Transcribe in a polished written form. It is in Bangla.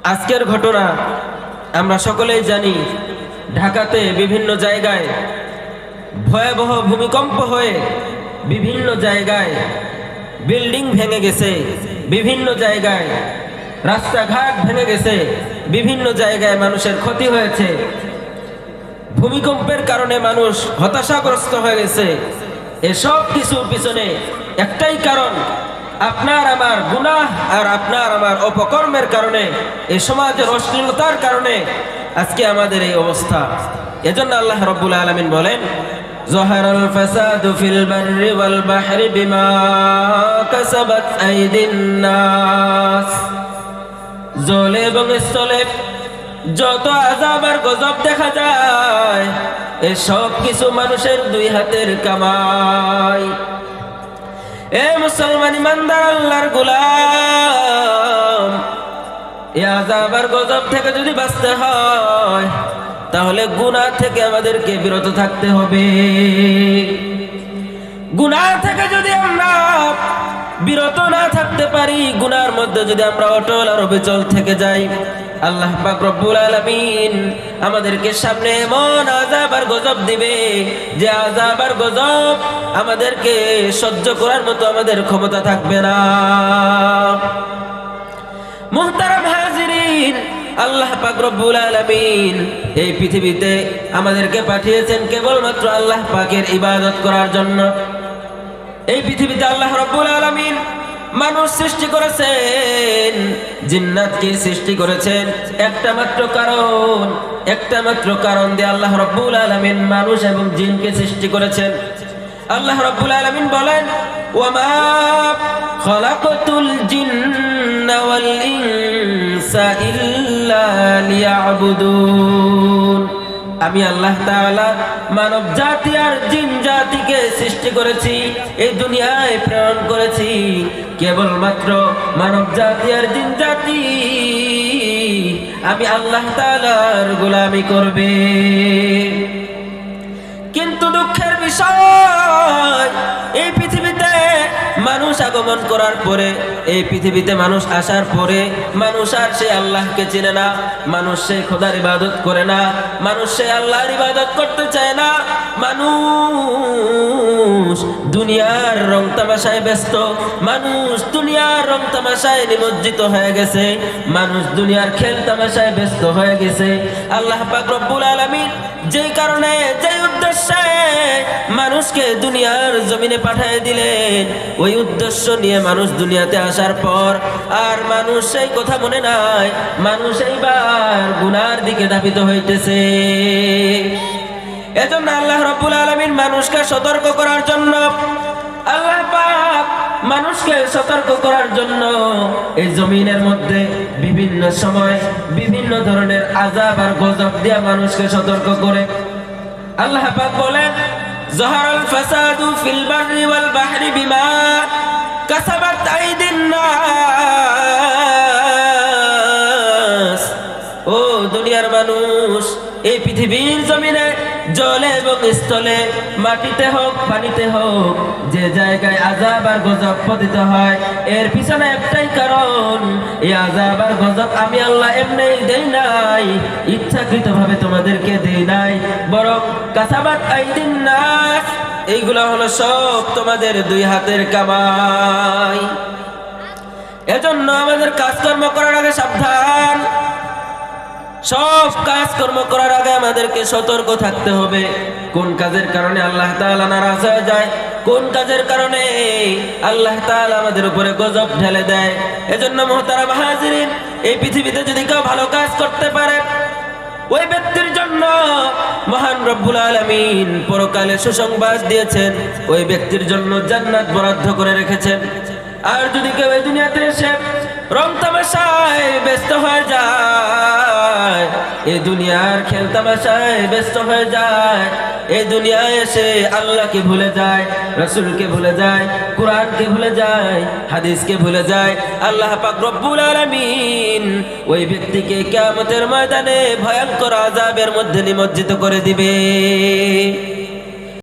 আজকের ঘটনা আমরা সকলেই জানি। ঢাকাতে বিভিন্ন জায়গায় ভয়াবহ ভূমিকম্প হয়ে বিভিন্ন জায়গায় বিল্ডিং ভেঙে গেছে, বিভিন্ন জায়গায় রাস্তাঘাট ভেঙে গেছে, বিভিন্ন জায়গায় মানুষের ক্ষতি হয়েছে। ভূমিকম্পের কারণে মানুষ হতাশাগ্রস্ত হয়ে গেছে। এসব কিছুর পিছনে একটাই কারণ, আপনার আমার গুনাহ আর আপনার আমার অপকর্মের কারণে, এই সমাজের অশ্লীলতার কারণে আজকে আমাদের এই অবস্থা। এজন্য আল্লাহ রাব্বুল আলামিন বলেন, যাহারাল ফাসাদু ফিল বাররি ওয়াল বাহরি বিমা কাসাবাত আইদিন নাস। জলে এবং স্থলে যত আযাব আর গজব দেখা যায়, এসব কিছু মানুষের দুই হাতের কামাই। এ মুসলমান ইমানদার আল্লাহর গোলাম, এই আযাব আর গজব থেকে যদি বাঁচতে হয় তাহলে গুনাহ থেকে আমাদেরকে বিরত থাকতে হবে। গুনাহ থেকে যদি আমরা বিরত না থাকতে পারি, গুনার মধ্যে যদি আমরা অটল আর অবিচল থেকে যাই, আল্লাহ পাক রব্বুল আলামিন আমাদেরকে সামনে এমন আযাব আর গজব দিবে যে আযাব আর গজব আমাদেরকে সহ্য করার মতো আমাদের ক্ষমতা থাকবে না। মুহতারাম হাজিরিন, আল্লাহ পাক রব্বুল আলামিন এই পৃথিবীতে আমাদেরকে পাঠিয়েছেন কেবলমাত্র আল্লাহ পাকের ইবাদত করার জন্য। এই পৃথিবীতে আল্লাহ রাব্বুল আলামিন মানুষ সৃষ্টি করেছেন, জিন্নাতকে সৃষ্টি করেছেন একটা মাত্র কারণ দিয়ে আল্লাহ রাব্বুল আলামিন মানুষ এবং জিনকে সৃষ্টি করেছেন। আল্লাহ রাব্বুল আলামিন বলেন, ওয়ামা খালাকাতুল জিন্না ওয়াল ইনসা ইল্লা লিয়াবুদুন। আমি আল্লাহ তাআলা মানব জাতি আর জিন জাতিকে সৃষ্টি করেছি, এই দুনিয়ায় প্রেরণ করেছি কেবলমাত্র মানব জাতি আর জিন জাতি আমি আল্লাহ তাআলার গোলামি করবে। কিন্তু দুঃখের বিষয়, এই পৃথিবীতে মানুষ আগমন করার পরে, এই পৃথিবীতে মানুষ আসার পরে মানুষ আর সে আল্লাহকে চিনে না, মানুষ সে খোদার ইবাদত করে না, মানুষ সে আল্লাহর ইবাদত করতে চায় না। মানুষ দুনিয়ার রং তামাশায় ব্যস্ত, মানুষ দুনিয়ার রং তামাশায় নিমজ্জিত হয়ে গেছে, মানুষ দুনিয়ার খেল তামাশায় ব্যস্ত হয়ে গেছে। আল্লাহ পাক রব্বুল আলামিন যেই কারণে, যেই উদ্দেশ্যে মানুষকে দুনিয়ার জমিনে পাঠিয়ে দিলেন, ওই উদ্দেশ্য নিয়ে মানুষ দুনিয়াতে আসার পর আর মানুষ সেই কথা মনে নাই, মানুষ এইবার গুনার দিকে ধাবিত হইতেছে। এজন্য আল্লাহ রাব্বুল আলামিন মানুষকে সতর্ক করার জন্য, আল্লাহ পাক মানুষকে সতর্ক করার জন্য এই জমিনের মধ্যে বিভিন্ন সময় বিভিন্ন ধরনের আযাব আর গজব দিয়ে মানুষকে সতর্ক করে। আল্লাহ পাক বলেন, যাহারাল ফাসাদু ফিল বাররি ওয়াল বাহরি বিমা কাসাবাত আইদিন নাস। ও দুনিয়ার মানুষ, এই পৃথিবীর জমিনে জলে এবং স্থলে, মাটিতে হোক পানিতে হোক, যে জায়গায় আযাব আর গজব পতিত হয়, এর পিছনে একটাই কারণ, এই আযাব আর গজব আমি আল্লাহ এমনি দেই নাই, ইচ্ছাকৃতভাবে তোমাদেরকে দেই নাই, বরং কাসাবাত আইদিন নাস, এইগুলো হলো সব তোমাদের দুই হাতের কামাই। এজন্য আমাদের কাজকর্ম করার আগে সাবধান, সব কাজকর্ম করার আগে আমাদেরকে সতর্ক থাকতে হবে। কোন কাজের কারণে আল্লাহ তাআলা নারাজ হয়ে যায়, কোন কাজের কারণে আল্লাহ তাআলা আমাদের উপরে গজব ঢেলে দেয়। এজন্য মুহতারাম হাজিরিন, এই পৃথিবীতে যদি কেউ ভালো কাজ করতে পারে, ওই ব্যক্তির জন্য মহান রব্বুল আলামিন পরকালে সুসংবাদ দিয়েছেন, ওই ব্যক্তির জন্য জান্নাত বরাদ্দ করে রেখেছেন। আর যদি কেউ এই দুনিয়াতে এসে রং তামাশায় ব্যস্ত হয়ে যায়, এই দুনিয়ার খেল তামাশায় ব্যস্ত হয়ে যায়, এই দুনিয়ায় এসে আল্লাহকে ভুলে যায়, রাসূলকে ভুলে যায়, কোরআনকে ভুলে যায়, হাদিসকে ভুলে যায়, আল্লাহ পাক রব্বুল আলামিন ওই ব্যক্তিকে কিয়ামতের ময়দানে ভয়ঙ্কর আযাবের মধ্যে নিমজ্জিত করে দিবে।